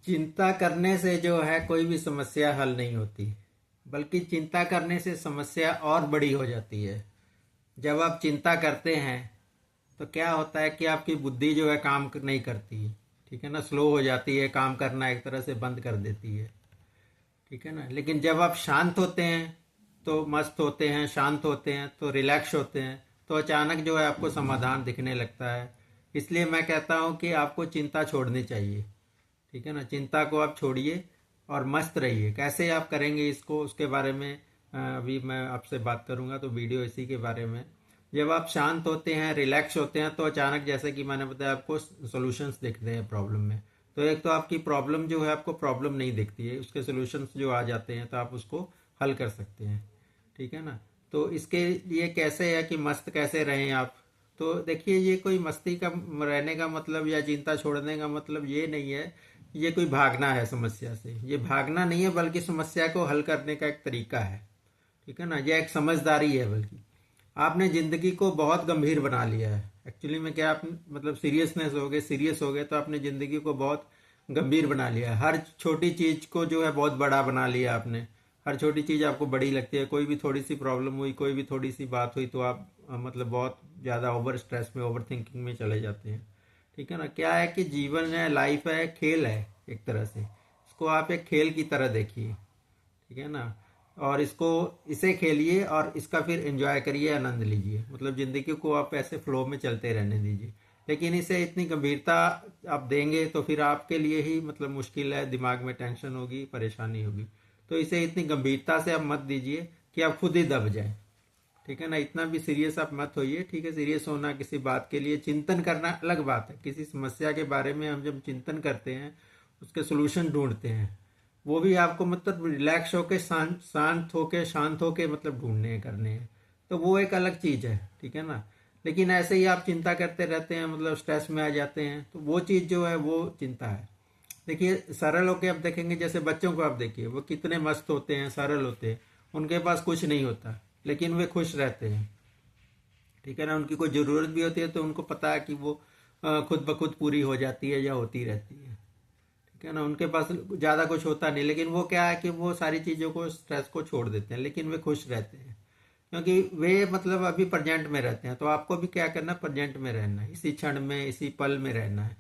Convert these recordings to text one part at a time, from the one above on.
चिंता करने से जो है कोई भी समस्या हल नहीं होती, बल्कि चिंता करने से समस्या और बड़ी हो जाती है। जब आप चिंता करते हैं तो क्या होता है कि आपकी बुद्धि जो है काम नहीं करती, ठीक है ना, स्लो हो जाती है, काम करना एक तरह से बंद कर देती है, ठीक है ना। लेकिन जब आप शांत होते हैं तो मस्त होते हैं, शांत होते हैं तो रिलैक्स होते हैं, तो अचानक जो है आपको समाधान दिखने लगता है। इसलिए मैं कहता हूँ कि आपको चिंता छोड़नी चाहिए, ठीक है ना। चिंता को आप छोड़िए और मस्त रहिए। कैसे आप करेंगे इसको, उसके बारे में अभी मैं आपसे बात करूंगा, तो वीडियो इसी के बारे में। जब आप शांत होते हैं, रिलैक्स होते हैं, तो अचानक जैसे कि मैंने बताया आपको सॉल्यूशंस दिखते हैं प्रॉब्लम में। तो एक तो आपकी प्रॉब्लम जो है आपको प्रॉब्लम नहीं दिखती है, उसके सॉल्यूशंस जो आ जाते हैं तो आप उसको हल कर सकते हैं, ठीक है ना। तो इसके लिए कैसे है कि मस्त कैसे रहें आप, तो देखिए ये कोई मस्ती का रहने का मतलब या चिंता छोड़ने का मतलब ये नहीं है ये कोई भागना है समस्या से। ये भागना नहीं है, बल्कि समस्या को हल करने का एक तरीका है, ठीक है ना। यह एक समझदारी है। बल्कि आपने जिंदगी को बहुत गंभीर बना लिया है। एक्चुअली में क्या, आप मतलब सीरियस हो गए तो आपने जिंदगी को बहुत गंभीर बना लिया है। हर छोटी चीज को जो है बहुत बड़ा बना लिया आपने। हर छोटी चीज आपको बड़ी लगती है। कोई भी थोड़ी सी प्रॉब्लम हुई, कोई भी थोड़ी सी बात हुई तो आप मतलब बहुत ज्यादा ओवर स्ट्रेस में, ओवर थिंकिंग में चले जाते हैं, ठीक है ना। क्या है कि जीवन है, लाइफ है, खेल है एक तरह से। इसको आप एक खेल की तरह देखिए, ठीक है ना। और इसे खेलिए और इसका फिर एंजॉय करिए, आनंद लीजिए। मतलब जिंदगी को आप ऐसे फ्लो में चलते रहने दीजिए। लेकिन इसे इतनी गंभीरता आप देंगे तो फिर आपके लिए ही मतलब मुश्किल है, दिमाग में टेंशन होगी, परेशानी होगी। तो इसे इतनी गंभीरता से आप मत दीजिए कि आप खुद ही दब जाए, ठीक है ना। इतना भी सीरियस आप मत होइए, ठीक है। सीरियस होना किसी बात के लिए, चिंतन करना अलग बात है। किसी समस्या के बारे में हम जब चिंतन करते हैं, उसके सोल्यूशन ढूंढते हैं, वो भी आपको मतलब रिलैक्स होके, शांत होके मतलब ढूंढने करने हैं, तो वो एक अलग चीज है, ठीक है ना। लेकिन ऐसे ही आप चिंता करते रहते हैं, मतलब स्ट्रेस में आ जाते हैं, तो वो चीज जो है वो चिंता है। देखिए सरल होके आप देखेंगे, जैसे बच्चों को आप देखिए, वो कितने मस्त होते हैं, सरल होते हैं, उनके पास कुछ नहीं होता, लेकिन वे खुश रहते हैं, ठीक है ना। उनकी कोई ज़रूरत भी होती है तो उनको पता है कि वो खुद ब खुद पूरी हो जाती है या होती रहती है, ठीक है ना। उनके पास ज़्यादा कुछ होता नहीं, लेकिन वो क्या है कि वो सारी चीज़ों को, स्ट्रेस को छोड़ देते हैं, लेकिन वे खुश रहते हैं, क्योंकि वे मतलब अभी प्रेजेंट में रहते हैं। तो आपको भी क्या करना है, प्रेजेंट में रहना है, इसी क्षण में, इसी पल में रहना है,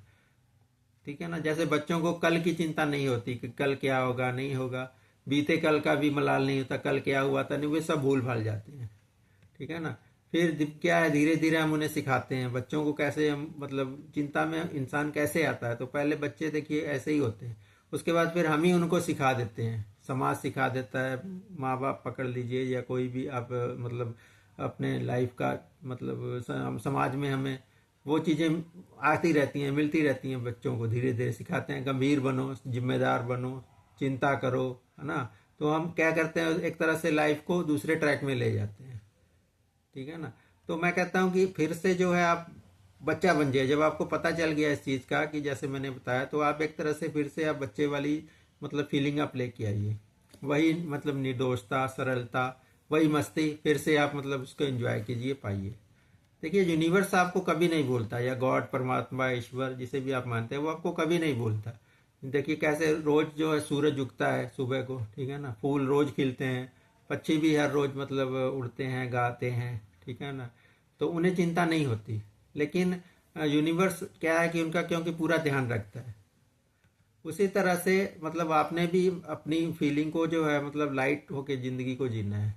ठीक है ना। जैसे बच्चों को कल की चिंता नहीं होती कि कल क्या होगा, नहीं होगा। बीते कल का भी मलाल नहीं होता, कल क्या हुआ था नहीं, वे सब भूल भाल जाते हैं, ठीक है ना। फिर क्या है, धीरे धीरे हम उन्हें सिखाते हैं बच्चों को, कैसे हम मतलब चिंता में इंसान कैसे आता है। तो पहले बच्चे देखिए ऐसे ही होते हैं, उसके बाद फिर हम ही उनको सिखा देते हैं, समाज सिखा देता है, माँ बाप पकड़ लीजिए, या कोई भी आप मतलब अपने लाइफ का मतलब समाज में हमें वो चीज़ें आती रहती हैं, मिलती रहती हैं। बच्चों को धीरे धीरे सिखाते हैं, गंभीर बनो, जिम्मेदार बनो, चिंता करो, है ना। तो हम क्या करते हैं, एक तरह से लाइफ को दूसरे ट्रैक में ले जाते हैं, ठीक है ना। तो मैं कहता हूँ कि फिर से जो है आप बच्चा बन जाइए। जब आपको पता चल गया इस चीज़ का कि जैसे मैंने बताया, तो आप एक तरह से फिर से आप बच्चे वाली मतलब फीलिंग आप लेके आइए। वही मतलब निर्दोषता, सरलता, वही मस्ती फिर से आप मतलब उसको एंजॉय कीजिए, पाइए। देखिए यूनिवर्स आपको कभी नहीं बोलता, या गॉड, परमात्मा, ईश्वर, जिसे भी आप मानते हैं, वो आपको कभी नहीं बोलता। देखिए कैसे रोज जो है सूरज उगता है सुबह को, ठीक है ना, फूल रोज खिलते हैं, पक्षी भी हर रोज मतलब उड़ते हैं, गाते हैं, ठीक है ना। तो उन्हें चिंता नहीं होती। लेकिन यूनिवर्स क्या है कि उनका क्योंकि पूरा ध्यान रखता है, उसी तरह से मतलब आपने भी अपनी फीलिंग को जो है मतलब लाइट होके जिंदगी को जीना है,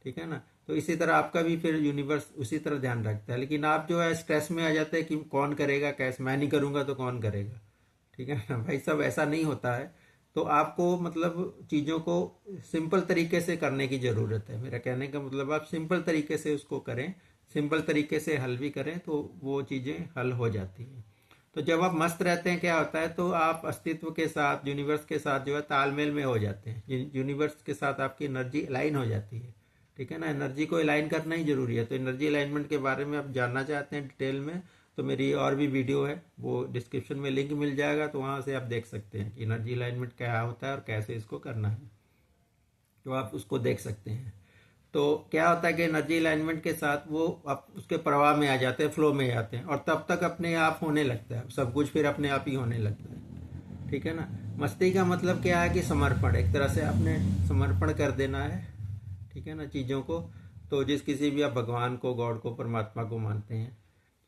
ठीक है ना। तो इसी तरह आपका भी फिर यूनिवर्स उसी तरह ध्यान रखता है। लेकिन आप जो है स्ट्रेस में आ जाते हैं कि कौन करेगा, कैसे, मैं नहीं करूंगा तो कौन करेगा, ठीक है ना। भाई सब ऐसा नहीं होता है। तो आपको मतलब चीज़ों को सिंपल तरीके से करने की ज़रूरत है। मेरा कहने का मतलब आप सिंपल तरीके से उसको करें, सिंपल तरीके से हल भी करें, तो वो चीज़ें हल हो जाती हैं। तो जब आप मस्त रहते हैं क्या होता है, तो आप अस्तित्व के साथ, यूनिवर्स के साथ जो है तालमेल में हो जाते हैं। यूनिवर्स के साथ आपकी एनर्जी अलाइन हो जाती है, ठीक है ना। एनर्जी को अलाइन करना ही जरूरी है। तो एनर्जी अलाइनमेंट के बारे में आप जानना चाहते हैं डिटेल में, तो मेरी और भी वीडियो है, वो डिस्क्रिप्शन में लिंक मिल जाएगा, तो वहाँ से आप देख सकते हैं कि एनर्जी अलाइनमेंट क्या होता है और कैसे इसको करना है, तो आप उसको देख सकते हैं। तो क्या होता है कि एनर्जी अलाइनमेंट के साथ वो आप उसके प्रवाह में आ जाते हैं, फ्लो में आ जाते हैं, और तब तक अपने आप होने लगता है सब कुछ, फिर अपने आप ही होने लगता है। ठीक है ना। मस्ती का मतलब क्या है कि समर्पण, एक तरह से आपने समर्पण कर देना है, ठीक है ना, चीज़ों को। तो जिस किसी भी आप भगवान को, गॉड को, परमात्मा को मानते हैं,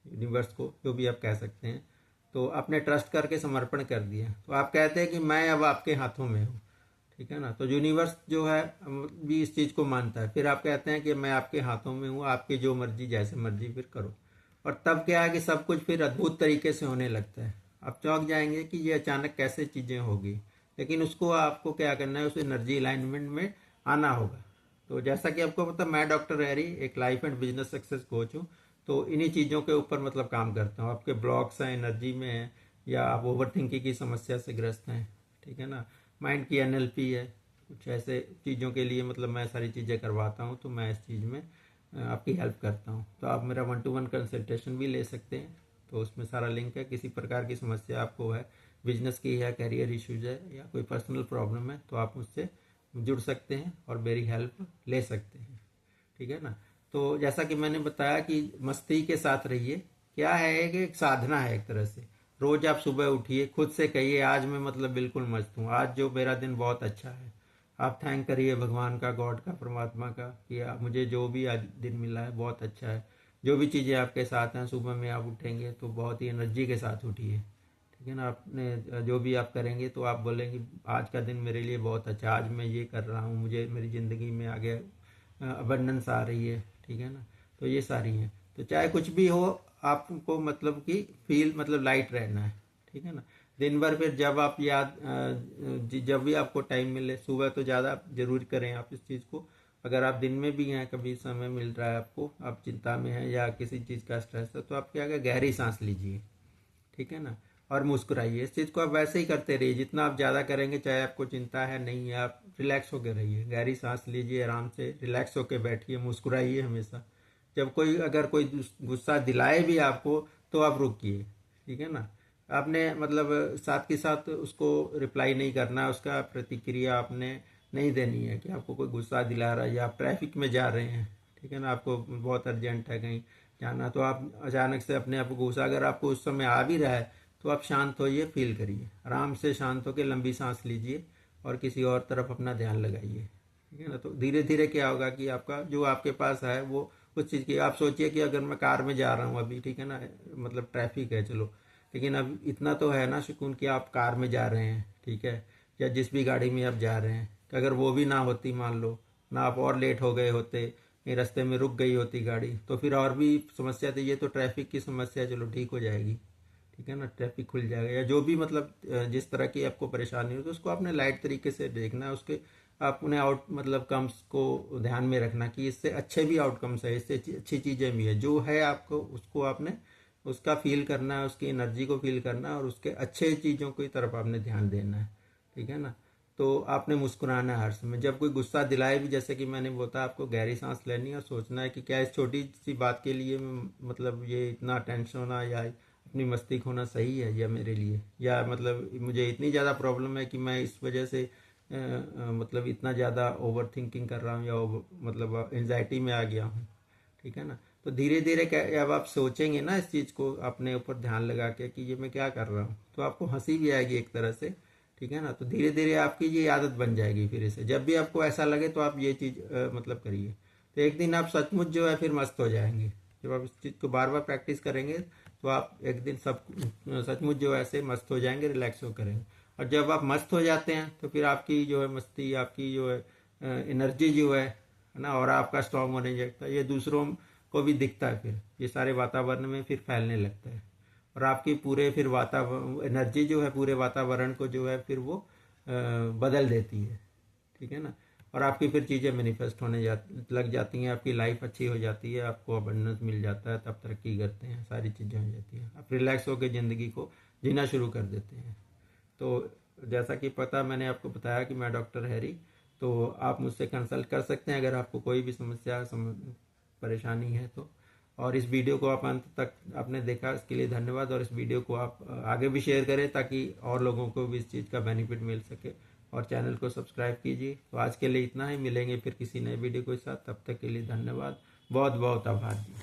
यूनिवर्स को, जो भी आप कह सकते हैं, तो आपने ट्रस्ट करके समर्पण कर दिया, तो आप कहते हैं कि मैं अब आपके हाथों में हूँ, ठीक है ना। तो यूनिवर्स जो है भी इस चीज़ को मानता है। फिर आप कहते हैं कि मैं आपके हाथों में हूँ, आपकी जो मर्जी, जैसे मर्जी फिर करो। और तब क्या है कि सब कुछ फिर अद्भुत तरीके से होने लगता है। आप चौंक जाएंगे कि ये अचानक कैसे चीज़ें होगी, लेकिन उसको आपको क्या करना है, उस एनर्जी अलाइनमेंट में आना होगा। तो जैसा कि आपको पता, मैं डॉक्टर हैरी एक life and business success coach हूँ। तो इन्हीं चीज़ों के ऊपर मतलब काम करता हूँ। आपके ब्लॉक्स हैं, एनर्जी में हैं, या आप ओवर थिंकिंग की समस्या से ग्रस्त हैं, ठीक है ना, माइंड की एनएलपी है, कुछ ऐसे चीज़ों के लिए मतलब मैं सारी चीज़ें करवाता हूँ। तो मैं इस चीज़ में आपकी हेल्प करता हूँ। तो आप मेरा 1-to-1 कंसल्टेशन भी ले सकते हैं। तो उसमें सारा लिंक है। किसी प्रकार की समस्या आपको है, बिजनेस की है, करियर इश्यूज है, या कोई पर्सनल प्रॉब्लम है, तो आप मुझसे जुड़ सकते हैं और मेरी हेल्प ले सकते हैं, ठीक है ना। तो जैसा कि मैंने बताया कि मस्ती के साथ रहिए। क्या है कि एक साधना है एक तरह से। रोज आप सुबह उठिए, खुद से कहिए आज मैं मतलब बिल्कुल मस्त हूँ, आज जो मेरा दिन बहुत अच्छा है। आप थैंक करिए भगवान का, गॉड का, परमात्मा का, कि मुझे जो भी आज दिन मिला है बहुत अच्छा है। जो भी चीज़ें आपके साथ हैं, सुबह में आप उठेंगे तो बहुत ही एनर्जी के साथ उठिए, ठीक है ना। आपने जो भी आप करेंगे तो आप बोलेंगे आज का दिन मेरे लिए बहुत अच्छा, आज मैं ये कर रहा हूँ, मुझे मेरी ज़िंदगी में आगे अबंडेंस आ रही है, ठीक है ना। तो ये सारी हैं। तो चाहे कुछ भी हो, आपको मतलब कि फील मतलब लाइट रहना है, ठीक है ना। दिन भर फिर जब आप जब भी आपको टाइम मिले, सुबह तो ज़्यादा जरूर करें आप इस चीज़ को। अगर आप दिन में भी हैं, कभी समय मिल रहा है आपको, आप चिंता में हैं या किसी चीज़ का स्ट्रेस है, तो आप क्या करें, गहरी सांस लीजिए, ठीक है ना। और मुस्कुराइए। इस चीज़ को आप वैसे ही करते रहिए, जितना आप ज़्यादा करेंगे, चाहे आपको चिंता है नहीं है, आप रिलैक्स होकर रहिए, गहरी सांस लीजिए, आराम से रिलैक्स होकर बैठिए, मुस्कुराइए हमेशा। जब कोई अगर कोई गुस्सा दिलाए भी आपको, तो आप रुकिए, ठीक है ना। आपने मतलब साथ के साथ उसको रिप्लाई नहीं करना, उसका प्रतिक्रिया आपने नहीं देनी है कि आपको कोई गुस्सा दिला रहा है या आप ट्रैफिक में जा रहे हैं, ठीक है ना, आपको बहुत अर्जेंट है कहीं जाना, तो आप अचानक से अपने आप को गुस्सा अगर आपको उस समय आ भी रहा है, तो आप शांत होइए, फील करिए, आराम से शांत होकर लंबी सांस लीजिए और किसी और तरफ अपना ध्यान लगाइए, ठीक है ना। तो धीरे धीरे क्या होगा कि आपका जो आपके पास है वो उस चीज़ की, आप सोचिए कि अगर मैं कार में जा रहा हूँ अभी, ठीक है ना, मतलब ट्रैफिक है चलो, लेकिन अब इतना तो है ना सुकून कि आप कार में जा रहे हैं, ठीक है, या जिस भी गाड़ी में आप जा रहे हैं, कि अगर वो भी ना होती, मान लो ना, आप और लेट हो गए होते, कहीं रास्ते में रुक गई होती गाड़ी, तो फिर और भी समस्या थी। ये तो ट्रैफिक की समस्या चलो ठीक हो जाएगी, ठीक है ना, ट्रैफिक खुल जाएगा, या जो भी मतलब जिस तरह की आपको परेशानी हो, तो उसको आपने लाइट तरीके से देखना है। उसके आपने आउट मतलब कम्स को ध्यान में रखना कि इससे अच्छे भी आउटकम्स है, इससे अच्छी चीज़ें भी है, जो है आपको उसको आपने उसका फील करना है, उसकी एनर्जी को फील करना है, और उसके अच्छे चीज़ों की तरफ आपने ध्यान देना है, ठीक है ना। तो आपने मुस्कुराना है हर समय। जब कोई गुस्सा दिलाए भी, जैसे कि मैंने बोला, आपको गहरी सांस लेनी है और सोचना है कि क्या इस छोटी सी बात के लिए मतलब ये इतना टेंशन होना या अपनी मस्ती खोना सही है, या मेरे लिए, या मतलब मुझे इतनी ज़्यादा प्रॉब्लम है कि मैं इस वजह से मतलब इतना ज़्यादा ओवर थिंकिंग कर रहा हूँ, या मतलब एंजाइटी में आ गया हूँ, ठीक है ना। तो धीरे धीरे क्या, अब आप सोचेंगे ना इस चीज़ को अपने ऊपर ध्यान लगा के कि ये मैं क्या कर रहा हूँ, तो आपको हंसी भी आएगी एक तरह से, ठीक है ना। तो धीरे धीरे आपकी ये आदत बन जाएगी। फिर इसे जब भी आपको ऐसा लगे तो आप ये चीज़ मतलब करिए। तो एक दिन आप सचमुच जो है फिर मस्त हो जाएंगे। जब आप इस चीज़ को बार बार प्रैक्टिस करेंगे, तो आप एक दिन सब सचमुच जो है ऐसे मस्त हो जाएंगे, रिलैक्स हो करेंगे। और जब आप मस्त हो जाते हैं, तो फिर आपकी जो है मस्ती, आपकी जो है एनर्जी जो है ना, और आपका स्ट्रांग होने लगता है, ये दूसरों को भी दिखता है, फिर ये सारे वातावरण में फिर फैलने लगता है। और आपकी पूरे फिर वातावरण एनर्जी जो है पूरे वातावरण को जो है फिर वो बदल देती है, ठीक है ना। और आपकी फिर चीज़ें मैनिफेस्ट होने लग जाती हैं, आपकी लाइफ अच्छी हो जाती है, आपको अबंडेंस मिल जाता है, तब तरक्की करते हैं, सारी चीज़ें हो जाती हैं, आप रिलैक्स होकर ज़िंदगी को जीना शुरू कर देते हैं। तो जैसा कि पता मैंने आपको बताया कि मैं डॉक्टर हैरी, तो आप मुझसे कंसल्ट कर सकते हैं अगर आपको कोई भी समस्या परेशानी है तो। और इस वीडियो को आप अंत तक आपने देखा, इसके लिए धन्यवाद। और इस वीडियो को आप आगे भी शेयर करें ताकि और लोगों को भी इस चीज़ का बेनिफिट मिल सके। और चैनल को सब्सक्राइब कीजिए। तो आज के लिए इतना ही, मिलेंगे फिर किसी नए वीडियो के साथ, तब तक के लिए धन्यवाद, बहुत बहुत आभार जी।